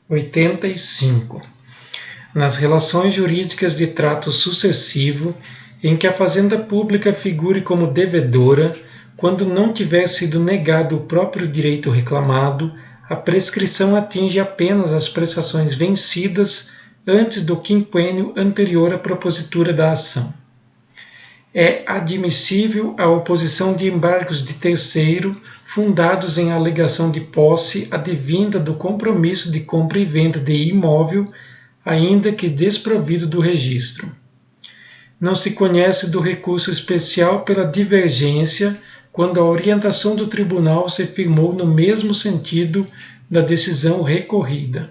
85. Nas relações jurídicas de trato sucessivo, em que a fazenda pública figure como devedora, quando não tiver sido negado o próprio direito reclamado, a prescrição atinge apenas as prestações vencidas antes do quinquênio anterior à propositura da ação. É admissível a oposição de embargos de terceiro fundados em alegação de posse advinda do compromisso de compra e venda de imóvel, ainda que desprovido do registro. Não se conhece do recurso especial pela divergência quando a orientação do tribunal se firmou no mesmo sentido da decisão recorrida.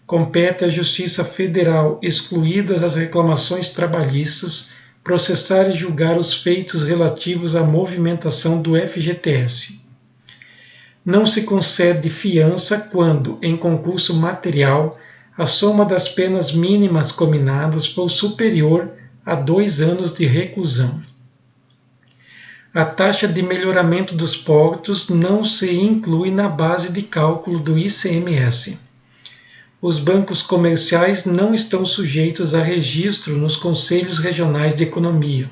Compete à Justiça Federal, excluídas as reclamações trabalhistas, processar e julgar os feitos relativos à movimentação do FGTS. Não se concede fiança quando, em concurso material, a soma das penas mínimas cominadas for superior a 2 anos de reclusão. A taxa de melhoramento dos portos não se inclui na base de cálculo do ICMS. Os bancos comerciais não estão sujeitos a registro nos Conselhos Regionais de Economia.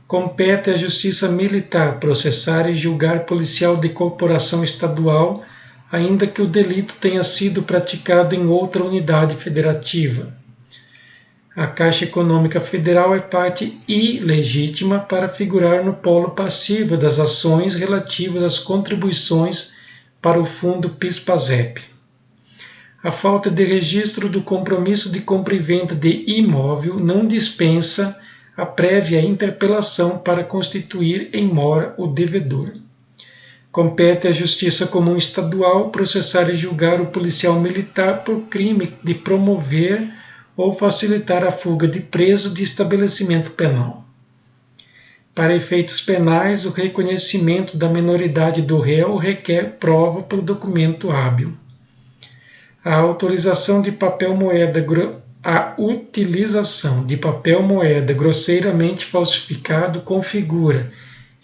Compete à Justiça Militar processar e julgar policial de corporação estadual, ainda que o delito tenha sido praticado em outra unidade federativa. A Caixa Econômica Federal é parte ilegítima para figurar no polo passivo das ações relativas às contribuições para o Fundo PIS/PASEP. A falta de registro do compromisso de compra e venda de imóvel não dispensa a prévia interpelação para constituir em mora o devedor. Compete à Justiça Comum Estadual processar e julgar o policial militar por crime de promover ou facilitar a fuga de preso de estabelecimento penal. Para efeitos penais, o reconhecimento da menoridade do réu requer prova por documento hábil. A utilização de papel moeda grosseiramente falsificado configura,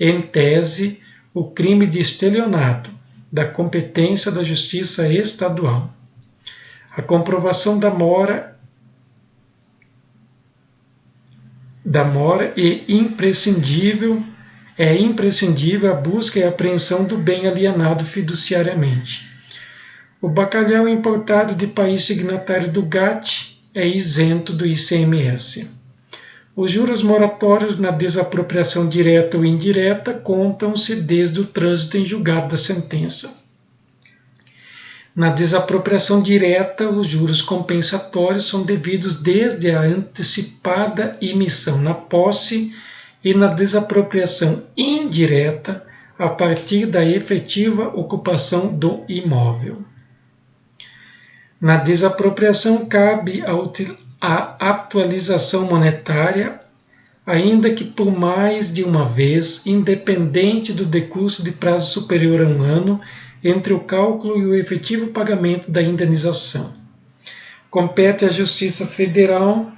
em tese, o crime de estelionato, da competência da Justiça Estadual. A comprovação da mora é imprescindível a busca e apreensão do bem alienado fiduciariamente. O bacalhau importado de país signatário do GATT é isento do ICMS. Os juros moratórios na desapropriação direta ou indireta contam-se desde o trânsito em julgado da sentença. Na desapropriação direta, os juros compensatórios são devidos desde a antecipada emissão na posse e na desapropriação indireta, a partir da efetiva ocupação do imóvel. Na desapropriação cabe a atualização monetária, ainda que por mais de uma vez, independente do decurso de prazo superior a 1 ano, entre o cálculo e o efetivo pagamento da indenização. Compete à Justiça Federal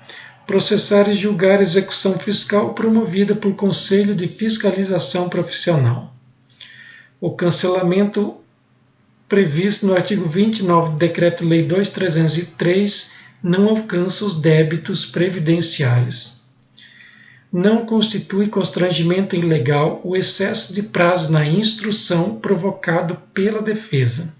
processar e julgar a execução fiscal promovida por Conselho de Fiscalização Profissional. O cancelamento previsto no artigo 29 do Decreto-Lei 2.303 não alcança os débitos previdenciários. Não constitui constrangimento ilegal o excesso de prazo na instrução provocado pela defesa.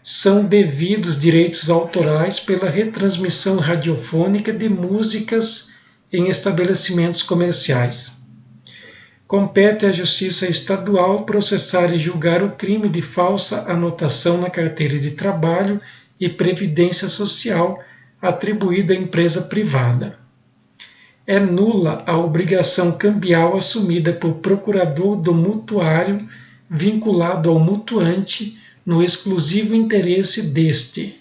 São devidos direitos autorais pela retransmissão radiofônica de músicas em estabelecimentos comerciais. Compete à Justiça Estadual processar e julgar o crime de falsa anotação na carteira de trabalho e previdência social atribuída à empresa privada. É nula a obrigação cambial assumida por procurador do mutuário vinculado ao mutuante no exclusivo interesse deste.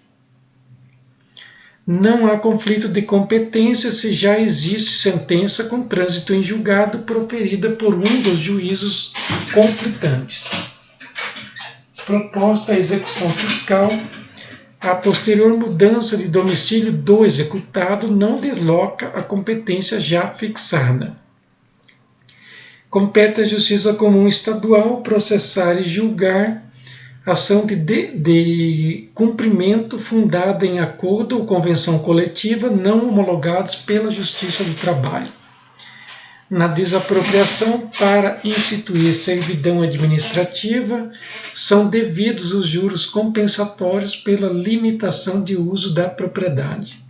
Não há conflito de competência se já existe sentença com trânsito em julgado proferida por um dos juízos conflitantes. Proposta a execução fiscal, a posterior mudança de domicílio do executado não desloca a competência já fixada. Compete à Justiça Comum Estadual processar e julgar Ação de cumprimento fundada em acordo ou convenção coletiva não homologados pela Justiça do Trabalho. Na desapropriação, para instituir servidão administrativa, são devidos os juros compensatórios pela limitação de uso da propriedade.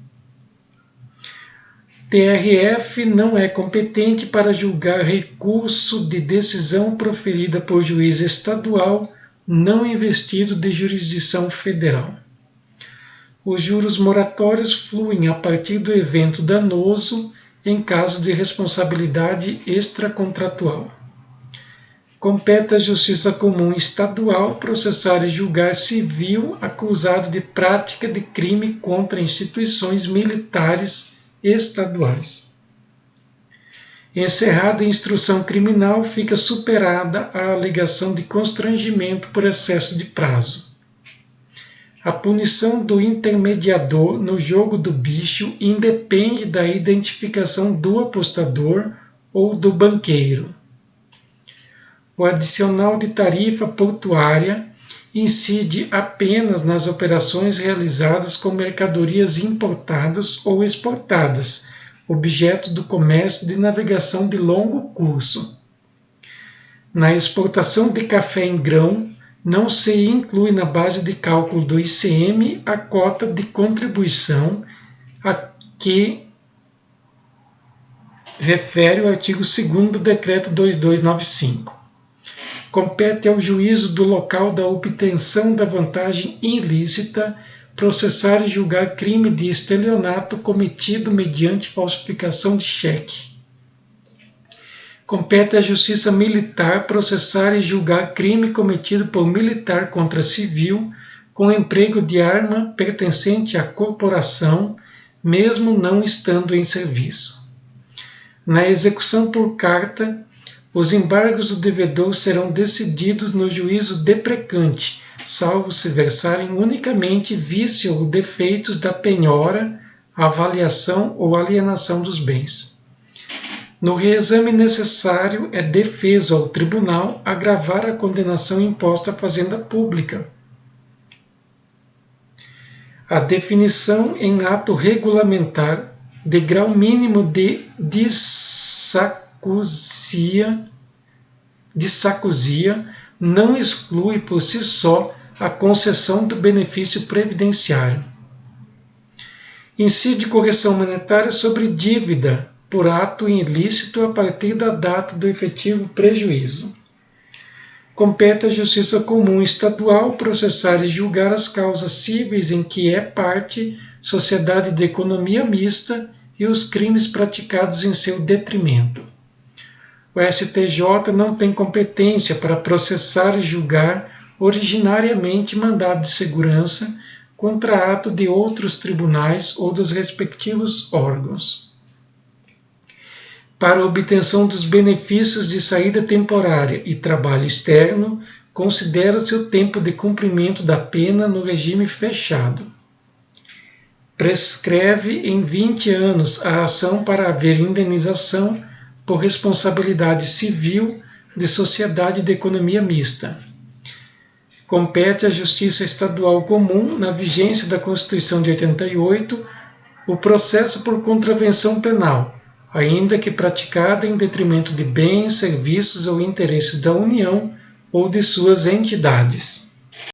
TRF não é competente para julgar recurso de decisão proferida por juiz estadual não investido de jurisdição federal. Os juros moratórios fluem a partir do evento danoso em caso de responsabilidade extracontratual. Compete à Justiça Comum Estadual processar e julgar civil acusado de prática de crime contra instituições militares estaduais. Encerrada a instrução criminal, fica superada a alegação de constrangimento por excesso de prazo. A punição do intermediador no jogo do bicho independe da identificação do apostador ou do banqueiro. O adicional de tarifa portuária incide apenas nas operações realizadas com mercadorias importadas ou exportadas, objeto do comércio de navegação de longo curso. Na exportação de café em grão, não se inclui na base de cálculo do ICM a cota de contribuição a que refere o artigo 2º do Decreto 2295. Compete ao juízo do local da obtenção da vantagem ilícita processar e julgar crime de estelionato cometido mediante falsificação de cheque. Compete à Justiça Militar processar e julgar crime cometido por militar contra civil com emprego de arma pertencente à corporação, mesmo não estando em serviço. Na execução por carta, os embargos do devedor serão decididos no juízo deprecante, salvo se versarem unicamente vício ou defeitos da penhora, avaliação ou alienação dos bens. No reexame necessário, é defeso ao tribunal agravar a condenação imposta à fazenda pública. A definição em ato regulamentar de grau mínimo de dissacusia não exclui por si só a concessão do benefício previdenciário. Incide correção monetária sobre dívida por ato ilícito a partir da data do efetivo prejuízo. Compete à Justiça Comum Estadual processar e julgar as causas cíveis em que é parte sociedade de economia mista e os crimes praticados em seu detrimento. O STJ não tem competência para processar e julgar originariamente mandado de segurança contra ato de outros tribunais ou dos respectivos órgãos. Para a obtenção dos benefícios de saída temporária e trabalho externo, considera-se o tempo de cumprimento da pena no regime fechado. Prescreve em 20 anos a ação para haver indenização por responsabilidade civil de sociedade de economia mista. Compete à Justiça Estadual Comum, na vigência da Constituição de 88, o processo por contravenção penal, ainda que praticada em detrimento de bens, serviços ou interesses da União ou de suas entidades.